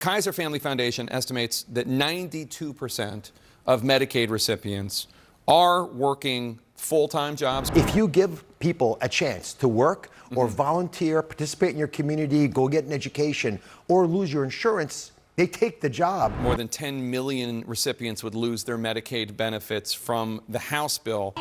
Kaiser Family Foundation estimates that 92% of Medicaid recipients are working full-time jobs. If you give people a chance to work or volunteer, participate in your community, go get an education, or lose your insurance, they take the job. More than 10 million recipients would lose their Medicaid benefits from the House bill.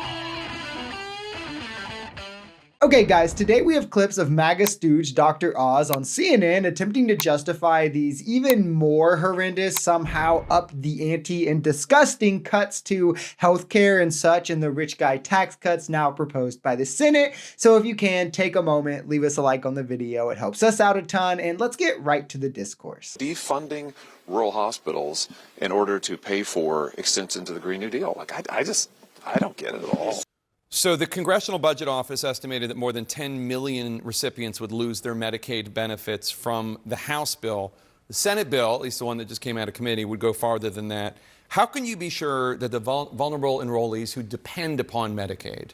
Okay guys, today we have clips of MAGA stooge Dr. Oz on CNN attempting to justify these even more horrendous, somehow up the ante and disgusting cuts to healthcare and such, and the rich guy tax cuts now proposed by the Senate. So if you can, take a moment, leave us a like on the video. It helps us out a ton, and let's get right to the discourse. Defunding rural hospitals in order to pay for extensions to the Green New Deal. Like, I don't get it at all. So the Congressional Budget Office estimated that more than 10 million recipients would lose their Medicaid benefits from the House bill. The Senate bill, at least the one that just came out of committee, would go farther than that. How can you be sure that the vulnerable enrollees who depend upon Medicaid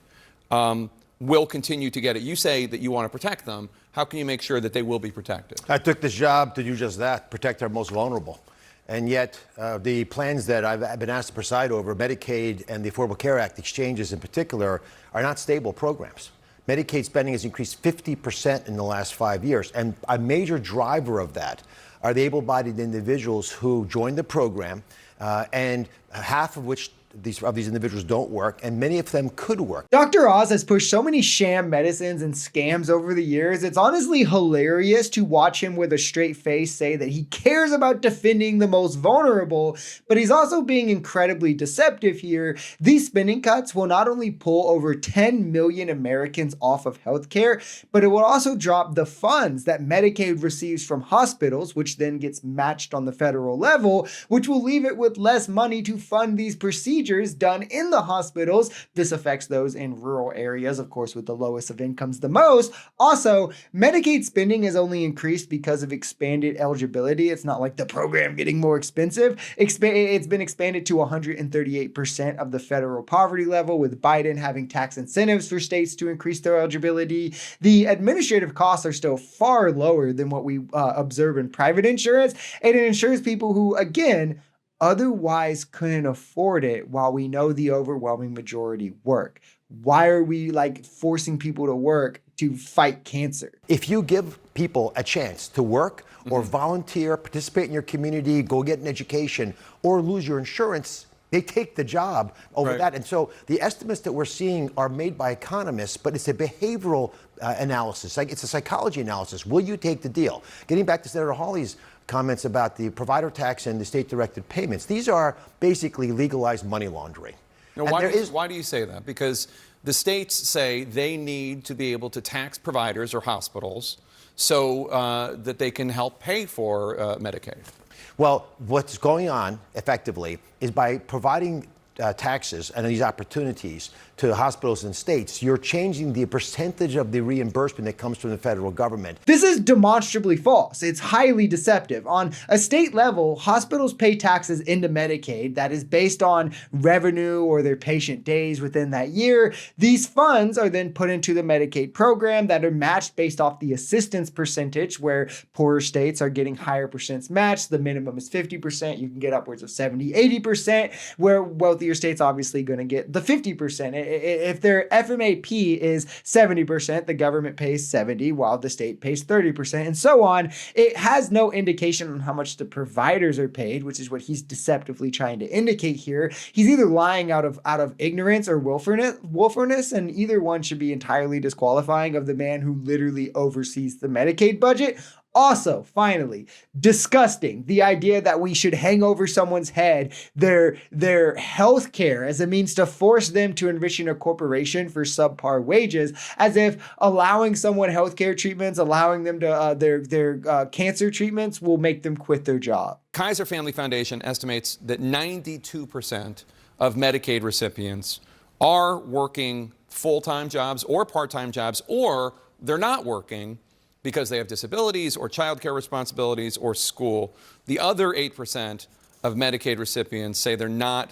will continue to get it? You say that you want to protect them. How can you make sure that they will be protected? I took this job to do just that, protect our most vulnerable. And yet, the plans that I've been asked to preside over, Medicaid and the Affordable Care Act exchanges in particular, are not stable programs. Medicaid spending has increased 50% in the last 5 years. And a major driver of that are the able-bodied individuals who joined the program, and half of which these individuals don't work, and many of them could work. Dr. Oz has pushed so many sham medicines and scams over the years. It's honestly hilarious to watch him with a straight face say that he cares about defending the most vulnerable, but he's also being incredibly deceptive here. These spending cuts will not only pull over 10 million Americans off of healthcare, but it will also drop the funds that Medicaid receives from hospitals, which then gets matched on the federal level, which will leave it with less money to fund these procedures done in the hospitals. This affects those in rural areas, of course, with the lowest of incomes the most. Also, Medicaid spending has only increased because of expanded eligibility. It's not like the program getting more expensive. It's been expanded to 138% of the federal poverty level, with Biden having tax incentives for states to increase their eligibility. The administrative costs are still far lower than what we observe in private insurance, and it insures people who, again, otherwise couldn't afford it, while we know the overwhelming majority work. Why are we forcing people to work to fight cancer? If you give people a chance to work or volunteer, participate in your community, go get an education, or lose your insurance, they take the job over that. And so the estimates that we're seeing are made by economists, but it's a behavioral analysis. It's a psychology analysis. Will you take the deal? Getting back to Senator Hawley's comments about the provider tax and the state-directed payments, these are basically legalized money laundering. Now, why do you say that? Because the states say they need to be able to tax providers or hospitals so that they can help pay for Medicaid. Well, what's going on effectively is by providing taxes and these opportunities to hospitals and states, you're changing the percentage of the reimbursement that comes from the federal government. This is demonstrably false. It's highly deceptive. On a state level, hospitals pay taxes into Medicaid that is based on revenue or their patient days within that year. These funds are then put into the Medicaid program that are matched based off the assistance percentage, where poorer states are getting higher percents matched. The minimum is 50%. You can get upwards of 70, 80%, where wealthier states obviously going to get the 50%. If their FMAP is 70%, the government pays 70%, while the state pays 30%, and so on. It has no indication on how much the providers are paid, which is what he's deceptively trying to indicate here. He's either lying out of ignorance or willfulness, and either one should be entirely disqualifying of the man who literally oversees the Medicaid budget. Also, finally, disgusting, the idea that we should hang over someone's head their health care as a means to force them to enrich in a corporation for subpar wages, as if allowing someone healthcare treatments, allowing them to their cancer treatments will make them quit their job. Kaiser Family Foundation estimates that 92% of Medicaid recipients are working full-time jobs or part-time jobs, or they're not working because they have disabilities or childcare responsibilities or school. The other 8% of Medicaid recipients say they're not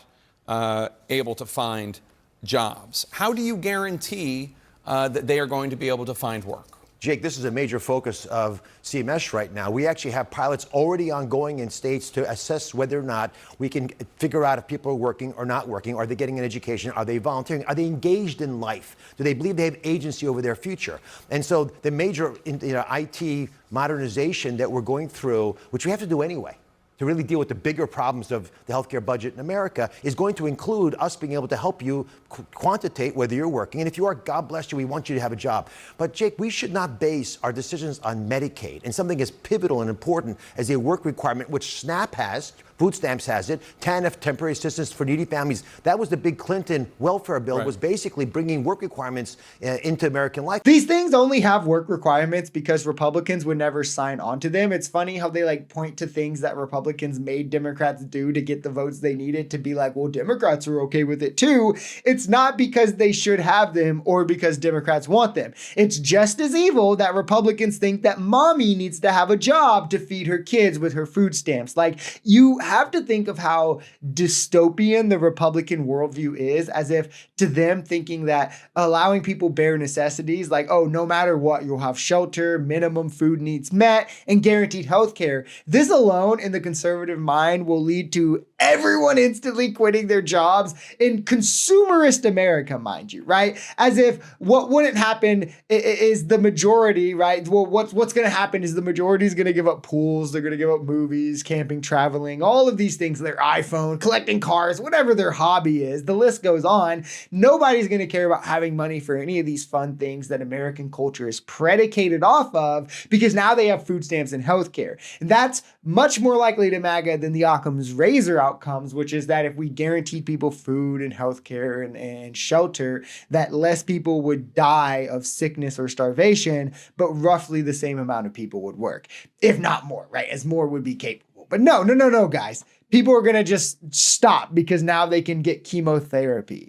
able to find jobs. How do you guarantee that they are going to be able to find work? Jake, this is a major focus of CMS right now. We actually have pilots already ongoing in states to assess whether or not we can figure out if people are working or not working. Are they getting an education? Are they volunteering? Are they engaged in life? Do they believe they have agency over their future? And so the major IT modernization that we're going through, which we have to do anyway, to really deal with the bigger problems of the healthcare budget in America, is going to include us being able to help you quantitate whether you're working. And if you are, God bless you, we want you to have a job. But Jake, we should not base our decisions on Medicaid and something as pivotal and important as a work requirement, which SNAP has, food stamps has it, TANF, temporary assistance for needy families. That was the big Clinton welfare bill, Right. was basically bringing work requirements into American life. These things only have work requirements because Republicans would never sign on to them. It's funny how they like point to things that Republicans made Democrats do to get the votes they needed to be like, well, Democrats are okay with it too. It's not because they should have them or because Democrats want them. It's just as evil that Republicans think that mommy needs to have a job to feed her kids with her food stamps. Like, you have to think of how dystopian the Republican worldview is, as if to them thinking that allowing people bare necessities, like, oh, no matter what, you'll have shelter, minimum food needs met, and guaranteed health care. This alone in the conservative mind will lead to everyone instantly quitting their jobs in consumerist America, mind you, right? As if what wouldn't happen is the majority, right? Well, what's going to happen is the majority is going to give up pools, they're going to give up movies, camping, traveling, all of these things, their iPhone, collecting cars, whatever their hobby is, the list goes on. Nobody's going to care about having money for any of these fun things that American culture is predicated off of, because now they have food stamps and healthcare. And that's much more likely to MAGA than the Occam's razor outcomes, which is that if we guaranteed people food and healthcare and shelter, that less people would die of sickness or starvation, but roughly the same amount of people would work, if not more, right? As more would be capable. But no, guys. People are going to just stop because now they can get chemotherapy.